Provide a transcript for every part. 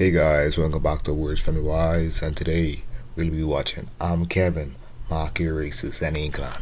Hey guys, welcome back to Words from the Wise, and today we'll be watching I'm Kevin, Maki Racist and England.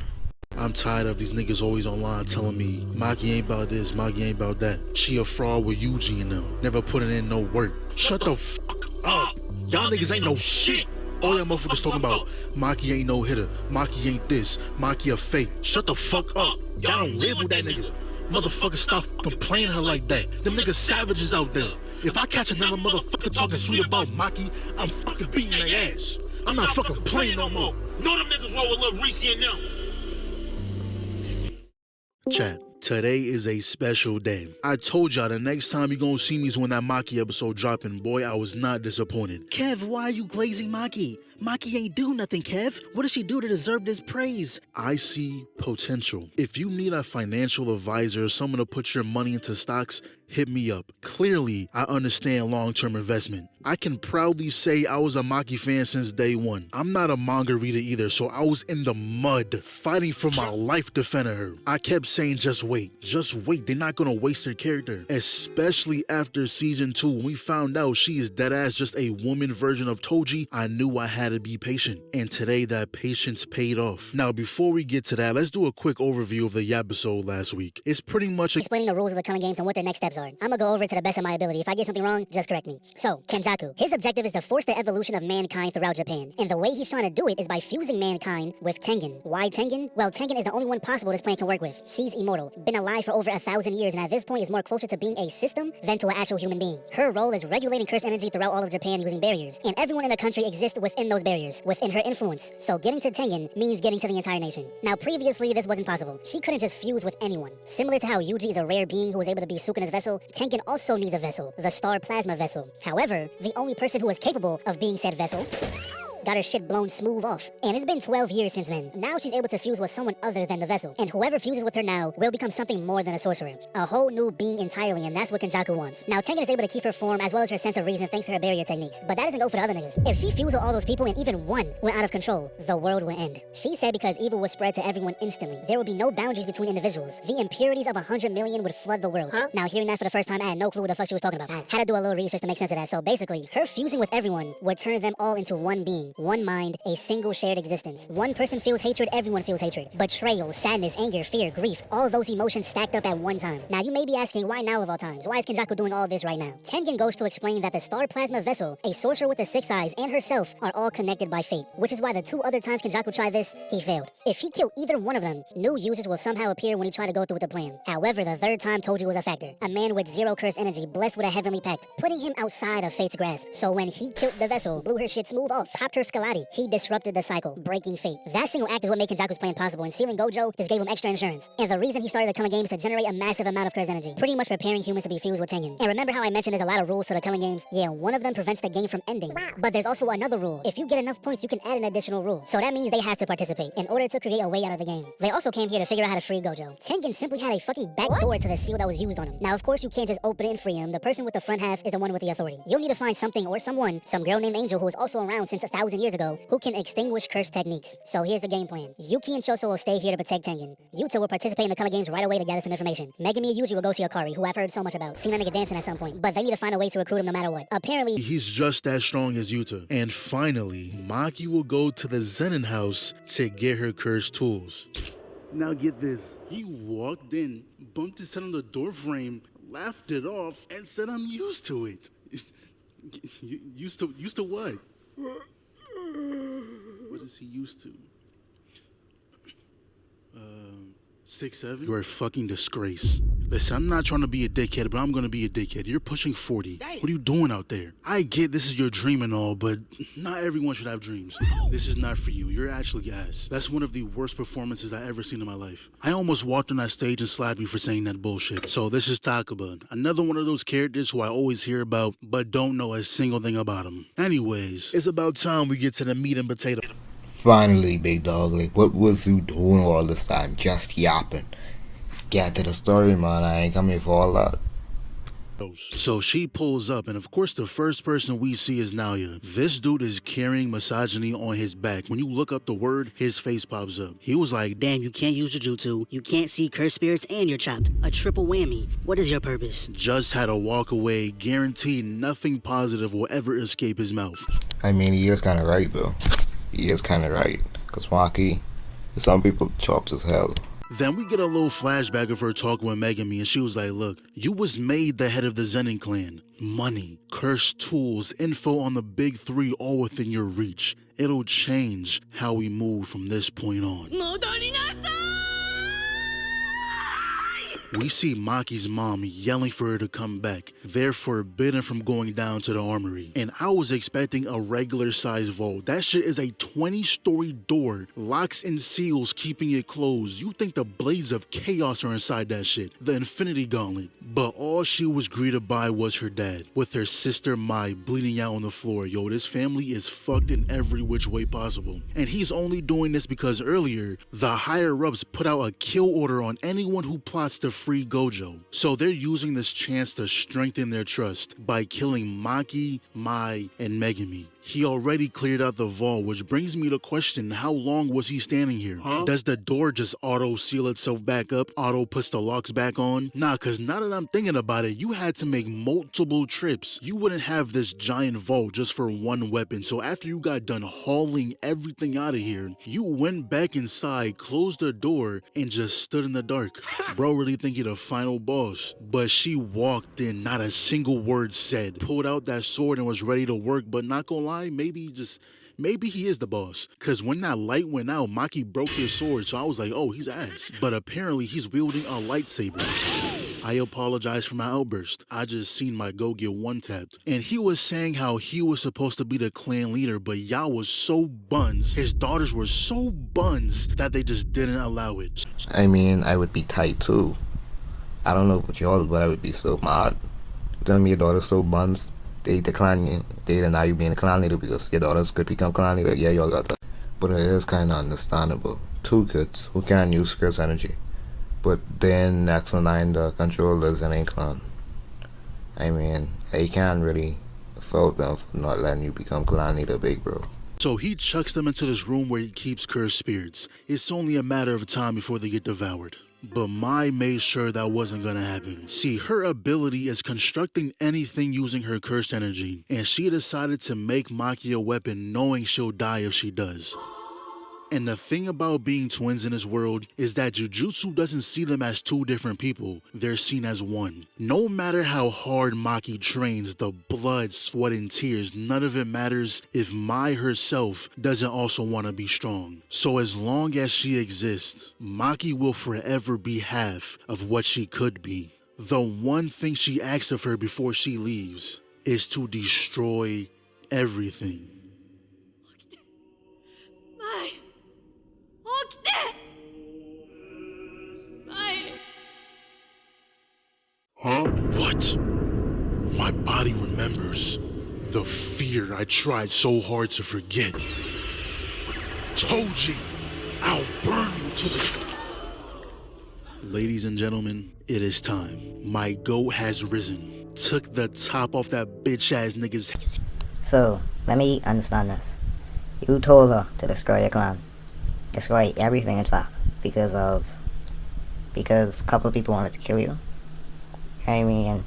I'm tired of these niggas always online telling me Maki ain't about this, Maki ain't about that. She a fraud with Yuji and them. Never putting in no work. Shut the fuck up. Y'all niggas ain't no shit. All y'all motherfuckers talking about Maki ain't no hitter, Maki ain't this, Maki a fake. Shut the fuck up. Y'all don't live with that nigga. Motherfuckers stop complaining her like that. Them niggas savages out there. If I catch another motherfucker talking sweet about Maki, I'm fucking beating their ass. I'm not fucking playing no more. Know them niggas roll with Lil Reese and them. Chat, today is a special day. I told y'all the next time you gonna see me is when that Maki episode dropping. Boy, I was not disappointed. Kev, why are you glazing Maki? Maki ain't do nothing, Kev. What does she do to deserve this praise? I see potential. If you need a financial advisor or someone to put your money into stocks, hit me up. Clearly, I understand long-term investment. I can proudly say I was a Maki fan since day one. I'm not a manga reader either, so I was in the mud, fighting for my life defending her. I kept saying, just wait. They're not gonna waste her character. Especially after season 2, when we found out she is deadass just a woman version of Toji, I knew I had to be patient. And today, that patience paid off. Now, before we get to that, let's do a quick overview of the episode last week. It's pretty much explaining the rules of the Culling Games and what their next steps are. I'm gonna go over it to the best of my ability. If I get something wrong, just correct me. So, Kenjaku. His objective is to force the evolution of mankind throughout Japan. And the way he's trying to do it is by fusing mankind with Tengen. Why Tengen? Well, Tengen is the only one possible this plan can work with. She's immortal, been alive for over 1,000 years, and at this point is more closer to being a system than to an actual human being. Her role is regulating curse energy throughout all of Japan using barriers. And everyone in the country exists within those barriers, within her influence. So getting to Tengen means getting to the entire nation. Now, previously, this wasn't possible. She couldn't just fuse with anyone. Similar to how Yuji is a rare being who was able to be Sukuna's vessel, Tengen also needs a vessel, the star plasma vessel. However, the only person who is capable of being said vessel got her shit blown smooth off. And it's been 12 years since then. Now she's able to fuse with someone other than the vessel. And whoever fuses with her now will become something more than a sorcerer. A whole new being entirely, and that's what Kenjaku wants. Now Tengen is able to keep her form as well as her sense of reason thanks to her barrier techniques. But that doesn't go for the other niggas. If she fused with all those people and even one went out of control, the world will end. She said because evil would spread to everyone instantly. There would be no boundaries between individuals. The impurities of 100 million would flood the world. Now hearing that for the first time, I had no clue what the fuck she was talking about. Had to do a little research to make sense of that. So basically, her fusing with everyone would turn them all into one being, one mind, a single shared existence. One person feels hatred, everyone feels hatred. Betrayal, sadness, anger, fear, grief, all those emotions stacked up at one time. Now you may be asking, why now of all times? Why is Kenjaku doing all this right now? Tengen goes to explain that the star plasma vessel, a sorcerer with the 6 eyes, and herself are all connected by fate, which is why the 2 other times Kenjaku tried this, he failed. If he killed either one of them, new users will somehow appear when he tried to go through with the plan. However, the 3rd time Toji was a factor. A man with 0 curse energy, blessed with a heavenly pact, putting him outside of fate's grasp. So when he killed the vessel, blew her shit smooth off, popped her Scalati, he disrupted the cycle, breaking fate. That single act is what made Kenjaku's plan possible, and sealing Gojo just gave him extra insurance. And the reason he started the Culling Games is to generate a massive amount of curse energy, pretty much preparing humans to be fused with Tengen. And remember how I mentioned there's a lot of rules to the Culling Games? Yeah, one of them prevents the game from ending. But there's also another rule. If you get enough points, you can add an additional rule. So that means they had to participate in order to create a way out of the game. They also came here to figure out how to free Gojo. Tengen simply had a fucking back door to the seal that was used on him. Now, of course, you can't just open it and free him. The person with the front half is the one with the authority. You'll need to find something or someone, some girl named Angel who was also around since 1,000 years ago, who can extinguish curse techniques. So here's the game plan. Yuki and Choso will stay here to protect Tengen. Yuta will participate in the Culling Games right away to gather some information. Megumi and Yuji will go see Akari, who I've heard so much about. Seen that nigga dancing at some point, but they need to find a way to recruit him no matter what. Apparently, he's just as strong as Yuta. And finally, Maki will go to the Zenin house to get her cursed tools. Now get this. He walked in, bumped his head on the doorframe, laughed it off, and said, "I'm used to it." Used to what? What is he used to? 6, 7? You're a fucking disgrace. Listen, I'm not trying to be a dickhead, but I'm gonna be a dickhead. You're pushing 40. What are you doing out there? I get this is your dream and all, but not everyone should have dreams. This is not for you. You're actually ass. That's one of the worst performances I ever seen in my life. I almost walked on that stage and slapped you for saying that bullshit. So this is Takaba, another one of those characters who I always hear about, but don't know a single thing about him. Anyways, it's about time we get to the meat and potato. Finally, big dog, like what was you doing all this time? Just yapping. Get to the story, man. I ain't coming for all that. So she pulls up, and of course the first person we see is Naoya. This dude is carrying misogyny on his back. When you look up the word, his face pops up. He was like, Damn, you can't use Jujutsu, you can't see cursed spirits, and you're chopped. A triple whammy. What is your purpose? just had to walk away, guaranteed nothing positive will ever escape his mouth. I mean, he is kind of right, though. He is kind of right. Because Maki, some people chopped as hell. Then we get a little flashback of her talking with Megami, and she was like, look, you was made the head of the Zenin clan. Money, cursed tools, info on the big three all within your reach. It'll change how we move from this point on. We see Maki's mom yelling for her to come back. They're forbidden from going down to the armory. And I was expecting a regular size vault. That shit is a 20-story door. Locks and seals keeping it closed. You think the blades of chaos are inside that shit. The Infinity Gauntlet. But all she was greeted by was her dad. With her sister Mai bleeding out on the floor. Yo, this family is fucked in every which way possible. And he's only doing this because earlier, the higher-ups put out a kill order on anyone who plots to free Gojo. So they're using this chance to strengthen their trust by killing Maki, Mai, and Megami. He already cleared out the vault, which brings me to question, how long was he standing here? Does the door just auto seal itself back up? Auto puts the locks back on? Nah, cause now that I'm thinking about it, you had to make multiple trips. You wouldn't have this giant vault just for one weapon. So after you got done hauling everything out of here, you went back inside, closed the door, and just stood in the dark. Bro really think he the final boss. But she walked in, not a single word said. Pulled out that sword and was ready to work, but not gonna lie, maybe he is the boss. Cause when that light went out, Maki broke his sword, so I was like, oh, he's ass. But apparently he's wielding a lightsaber. I apologize for my outburst. I just seen my go get one tapped. And he was saying how he was supposed to be the clan leader, but y'all was so buns. His daughters were so buns that they just didn't allow it. I mean, I would be tight too. I don't know about y'all, but I would be so mad. Telling me your daughter's so buns, they decline you. They deny you being a clan leader because your daughters could become clan leader. Yeah, y'all got that. But it is kind of understandable. Two kids who can use Script's energy. But then next in line, the controllers in a clan. I mean, I can't really fault them for not letting you become clan leader, big bro. So he chucks them into this room where he keeps cursed spirits. It's only a matter of time before they get devoured. But Mai made sure that wasn't gonna happen. See, her ability is constructing anything using her cursed energy, and she decided to make Maki a weapon knowing she'll die if she does. And the thing about being twins in this world is that Jujutsu doesn't see them as two different people. They're seen as one. No matter how hard Maki trains, the blood, sweat, and tears, none of it matters if Mai herself doesn't also want to be strong. So as long as she exists, Maki will forever be half of what she could be. The one thing she asks of her before she leaves is to destroy everything. Huh? What? My body remembers the fear I tried so hard to forget. Told you, I'll burn you to the... Ladies and gentlemen, it is time. My goat has risen. Took the top off that bitch-ass nigga's head. So, let me understand this. You told her to destroy your clan. Destroy everything, in fact. Because a couple of people wanted to kill you. I mean,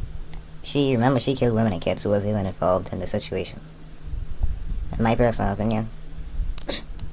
she killed women and kids who was even involved in the situation. In my personal opinion,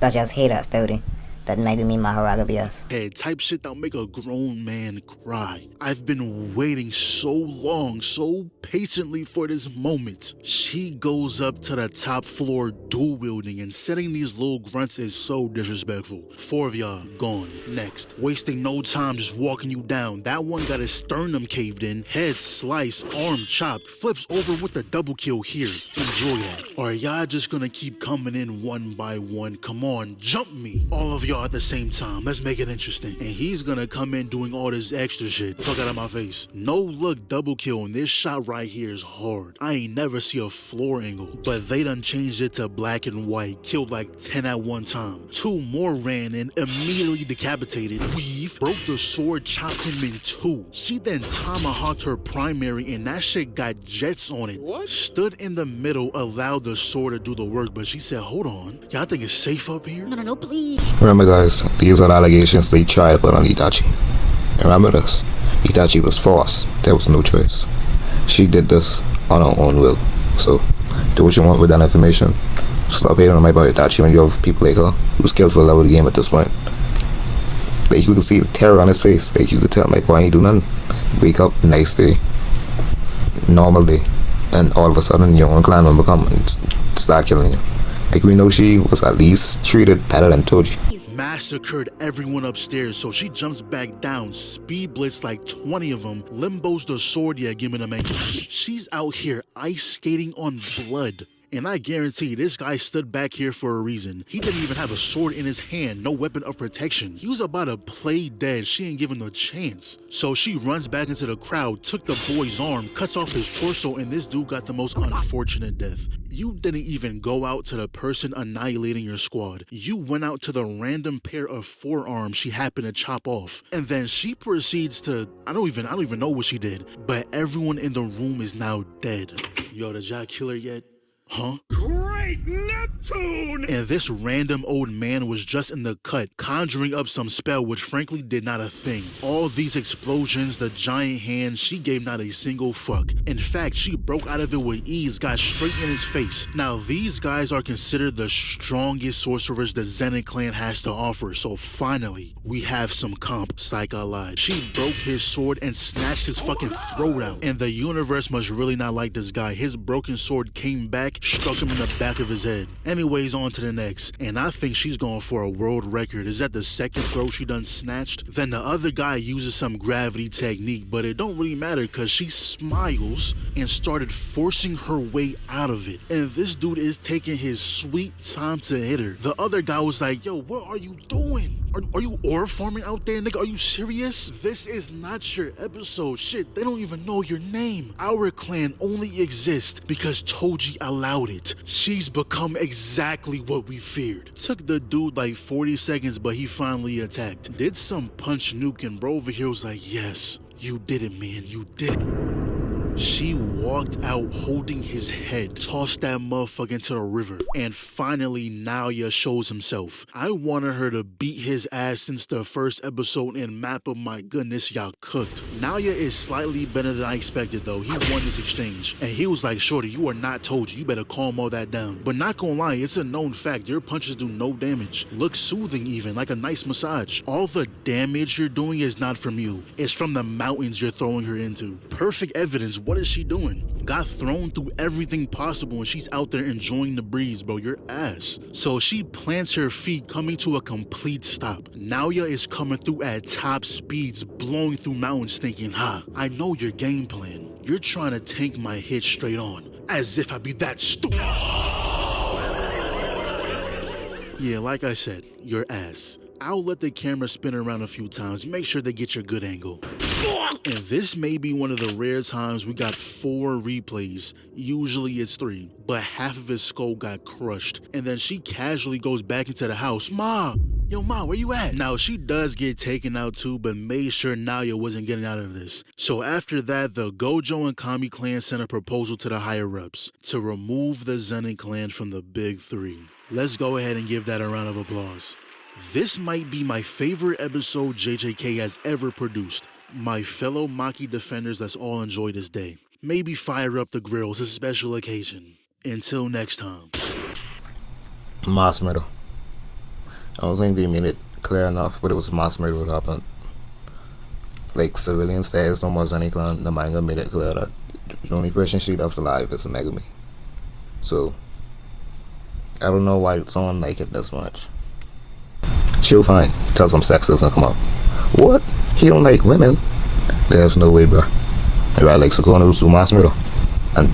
I just hate her ability. That might mean Maharaga BS. Hey, type shit that'll make a grown man cry. I've been waiting so long, so patiently for this moment. She goes up to the top floor dual wielding, and setting these little grunts is so disrespectful. 4 of y'all gone. Next. Wasting no time just walking you down. That one got his sternum caved in, head sliced, arm chopped, flips over with the double kill here. Enjoy that. Or are y'all just gonna keep coming in one by one? Come on, jump me. All of y'all y'all at the same time. Let's make it interesting. And he's gonna come in doing all this extra shit. Fuck out of my face. No look double kill, and this shot right here is hard. I ain't never see a floor angle, but they done changed it to black and white. Killed like 10 at one time. 2 more ran in, immediately decapitated. Weave, broke the sword, chopped him in 2. She then tomahawked her primary, and that shit got jets on it. What? Stood in the middle, allowed the sword to do the work, but she said, hold on, y'all think it's safe up here? No, please. Remember guys, these are the allegations they tried to put on Itachi. Remember this, Itachi was forced, there was no choice. She did this on her own will. So, do what you want with that information. Stop hating on my boy Itachi when you have people like her who's skilled for the level of the game at this point. Like, you can see the terror on his face. Like, you could tell my boy ain't do nothing. Wake up, nice day, normal day, and all of a sudden your own clan member come and start killing you. Like, we know she was at least treated better than Toji. Massacred everyone upstairs, so she jumps back down, speed blitz like 20 of them, limbos the sword, yeah, give me the ankles. She's out here ice skating on blood. And I guarantee this guy stood back here for a reason. He didn't even have a sword in his hand, no weapon of protection. He was about to play dead. She ain't given a chance. So she runs back into the crowd, took the boy's arm, cuts off his torso, and this dude got the most unfortunate death. You didn't even go out to the person annihilating your squad. You went out to the random pair of forearms she happened to chop off. And then she proceeds to, I don't even know what she did, but everyone in the room is now dead. Yo, did y'all kill her yet? Huh? Great Neptune! And this random old man was just in the cut, conjuring up some spell which frankly did not a thing. All these explosions, the giant hand, she gave not a single fuck. In fact, she broke out of it with ease, got straight in his face. Now, these guys are considered the strongest sorcerers the Zenin clan has to offer, so finally, we have some comp. Psych, I lied. She broke his sword and snatched his fucking throat out. And the universe must really not like this guy. His broken sword came back, struck him in the back of his head. Anyways, on to the next. And I think she's going for a world record. Is that the second throat she done snatched? Then the other guy uses some gravity technique, but it don't really matter because she smiles and started forcing her way out of it. And this dude is taking his sweet time to hit her. The other guy was like, yo, what are you doing? Are you ore farming out there, nigga? Are you serious? This is not your episode. Shit, they don't even know your name. Our clan only exists because Toji allowed it. She's become exactly what we feared. Took the dude like 40 seconds, but he finally attacked. Did some punch nuke, and bro over here was like, yes, you did it, man, you did it. She walked out holding his head, tossed that motherfucker into the river, and finally Naoya shows himself. I wanted her to beat his ass since the first episode, and Mappa, my goodness, y'all cooked. Naoya is slightly better than I expected though. He won this exchange, and he was like, shorty, you are not Toji, you better calm all that down. But not gonna lie, it's a known fact, your punches do no damage. Look soothing even, like a nice massage. All the damage you're doing is not from you, it's from the mountains you're throwing her into. Perfect evidence. What is she doing? Got thrown through everything possible and she's out there enjoying the breeze, bro. Your ass. So she plants her feet, coming to a complete stop. Naoya is coming through at top speeds, blowing through mountains, thinking, ha, I know your game plan. You're trying to tank my hit straight on. As if I'd be that stupid. Yeah, like I said, your ass. I'll let the camera spin around a few times, make sure they get your good angle. And this may be one of the rare times we got 4 replays. Usually it's 3, but half of his skull got crushed. And then she casually goes back into the house. Ma! Yo, Ma, where you at? Now, she does get taken out too, but made sure Naoya wasn't getting out of this. So after that, the Gojo and Kami clan sent a proposal to the higher-ups to remove the Zenin clan from the big 3. Let's go ahead and give that a round of applause. This might be my favorite episode JJK has ever produced. My fellow Maki defenders, let's all enjoy this day. Maybe fire up the grill, it's a special occasion. Until next time. Mass murder. I don't think they made it clear enough, but it was mass murder what happened. Like, civilian status, no more Zenin clan. The manga made it clear that the only person she left alive is a Megumi. So, I don't know why someone like it this much. She'll fine, tell some sexism come up. What? He don't like women? There's no way, bro. Maybe I like Sakuna who's do mass murder and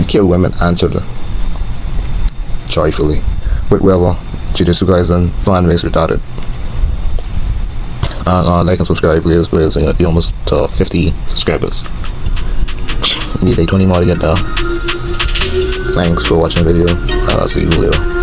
kill women and children joyfully. But whatever, Jujutsu Kaisen, fun, race retarded. Like and subscribe, please. Be almost 50 subscribers. We need like 20 more to get there. Thanks for watching the video. I'll see you later.